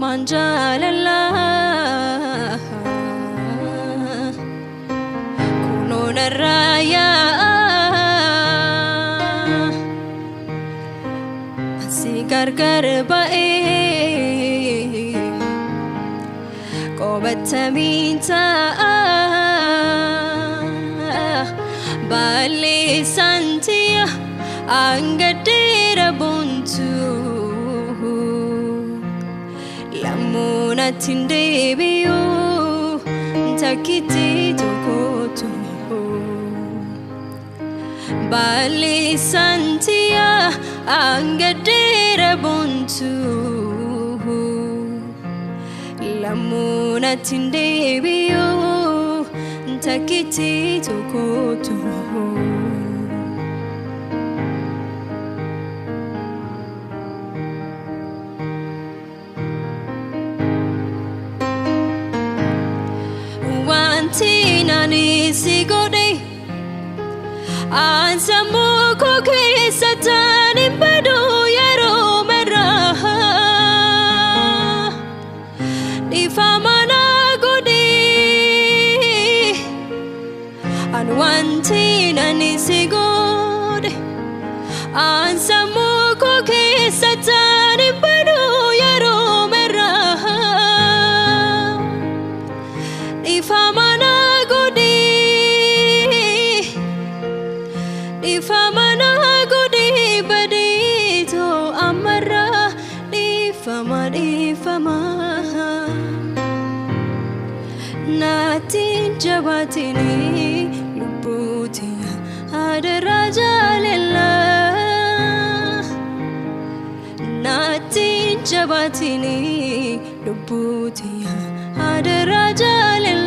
manjalala kunona raya asigargar bae kobatamita bali santia angadera buntu lamuna tindebiyo takiti tokoto bali santia angadera buntu lamuna tindebiyo takiti tokoto Tina ni sigode ansamu ko kesatani badu yaro mera di famana godi anwantina ni sigode ansamu ko kesatani badu yaro mera di famana Ifamana gudi badito amara ifama natin jabatini lubutia adara jalella natin jabatini lubutia adara jalella